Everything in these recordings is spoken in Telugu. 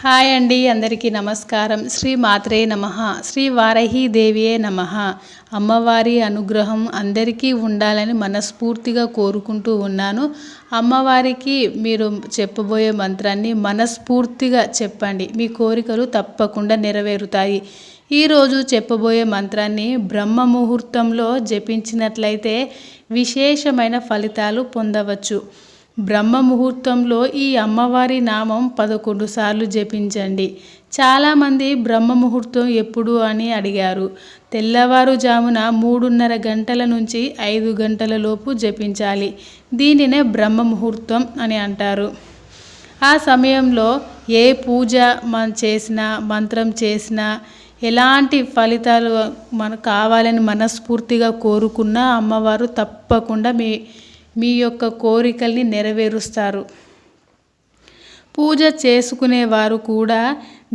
హాయ్ అండి, అందరికీ నమస్కారం. శ్రీ మాత్రే నమః. శ్రీ వారాహి దేవియే నమః. అమ్మవారి అనుగ్రహం అందరికీ ఉండాలని మనస్ఫూర్తిగా కోరుకుంటూ ఉన్నాను. అమ్మవారికి మీరు చెప్పబోయే మంత్రాన్ని మనస్ఫూర్తిగా చెప్పండి, మీ కోరికలు తప్పకుండా నెరవేరుతాయి. ఈరోజు చెప్పబోయే మంత్రాన్ని బ్రహ్మ ముహూర్తంలో జపించినట్లయితే విశేషమైన ఫలితాలు పొందవచ్చు. బ్రహ్మ ముహూర్తంలో ఈ అమ్మవారి నామం 11 సార్లు జపించండి. చాలామంది బ్రహ్మ ముహూర్తం ఎప్పుడు అని అడిగారు. తెల్లవారుజామున 3:30 గంటల నుంచి 5 గంటల లోపు జపించాలి. దీనినే బ్రహ్మ ముహూర్తం అని అంటారు. ఆ సమయంలో ఏ పూజ చేసినా, మంత్రం చేసినా, ఎలాంటి ఫలితాలు మనకు కావాలని మనస్ఫూర్తిగా కోరుకున్న అమ్మవారు తప్పకుండా మీ యొక్క కోరికల్ని నెరవేరుస్తారు. పూజ చేసుకునేవారు కూడా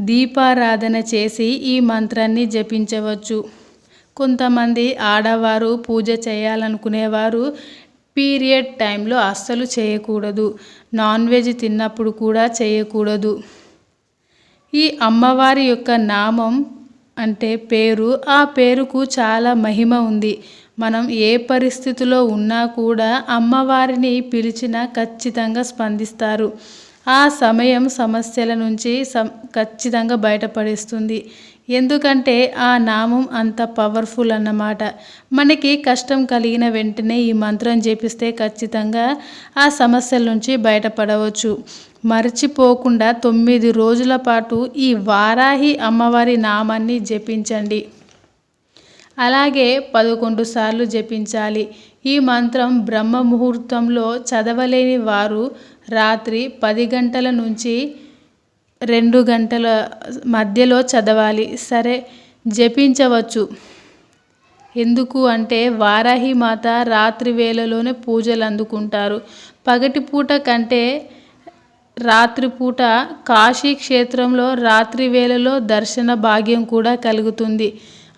దీపారాధన చేసి ఈ మంత్రాన్ని జపించవచ్చు. కొంతమంది ఆడవారు పూజ చేయాలనుకునేవారు పీరియడ్ టైంలో అస్సలు చేయకూడదు. నాన్ వెజ్ తిన్నప్పుడు కూడా చేయకూడదు. ఈ అమ్మవారి యొక్క నామం అంటే పేరు, ఆ పేరుకు చాలా మహిమ ఉంది. మనం ఏ పరిస్థితిలో ఉన్నా కూడా అమ్మవారిని పిలిచినా ఖచ్చితంగా స్పందిస్తారు. ఆ సమయం సమస్యల నుంచి ఖచ్చితంగా బయటపడేస్తుంది. ఎందుకంటే ఆ నామం అంత పవర్ఫుల్ అన్నమాట. మనకి కష్టం కలిగిన వెంటనే ఈ మంత్రం జపిస్తే ఖచ్చితంగా ఆ సమస్యల నుంచి బయటపడవచ్చు. మర్చిపోకుండా 9 రోజుల పాటు ఈ వారాహి అమ్మవారి నామాన్ని జపించండి. అలాగే 11 సార్లు జపించాలి. ఈ మంత్రం బ్రహ్మ ముహూర్తంలో చదవలేని వారు రాత్రి 10 గంటల నుంచి 2 గంటల మధ్యలో చదవాలి. సరే, జపించవచ్చు. ఎందుకు అంటే వారాహి మాత రాత్రి వేళలోనే పూజలు అందుకుంటారు. పగటిపూట కంటే రాత్రిపూట కాశీ క్షేత్రంలో రాత్రి వేళలో దర్శన భాగ్యం కూడా కలుగుతుంది.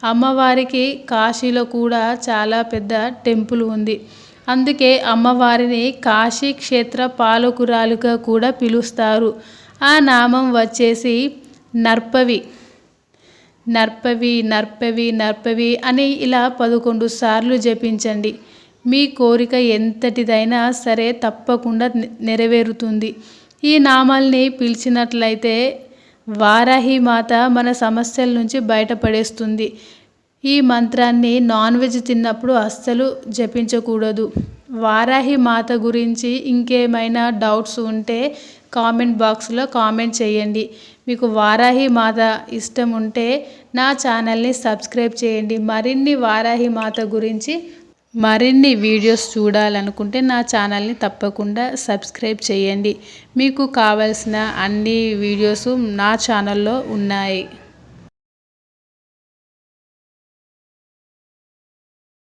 అమ్మవారికి కాశీలో కూడా చాలా పెద్ద టెంపుల్ ఉంది. అందుకే అమ్మవారిని కాశీ క్షేత్ర పాలకురాలుగా కూడా పిలుస్తారు. ఆ నామం వచ్చేసి నర్పవి. నర్పవి నర్పవి నర్పవి అని ఇలా 11 సార్లు జపించండి. మీ కోరిక ఎంతటిదైనా సరే తప్పకుండా నెరవేరుతుంది. ఈ నామాల్ని పిలిచినట్లయితే వారాహి మాత మన సమస్యల నుంచి బయటపడేస్తుంది. ఈ మంత్రాన్ని నాన్ వెజ్ తిన్నప్పుడు అస్సలు జపించకూడదు. వారాహి మాత గురించి ఇంకేమైనా డౌట్స్ ఉంటే కామెంట్ బాక్స్లో కామెంట్ చేయండి. మీకు వారాహి మాత ఇష్టం ఉంటే నా ఛానల్ని సబ్స్క్రైబ్ చేయండి. మరిన్ని వారాహి మాత గురించి మరిన్ని వీడియోస్ చూడాలనుకుంటే నా ఛానల్ని తప్పకుండా సబ్స్క్రైబ్ చేయండి. మీకు కావాల్సిన అన్ని వీడియోస్ నా ఛానల్లో ఉన్నాయి.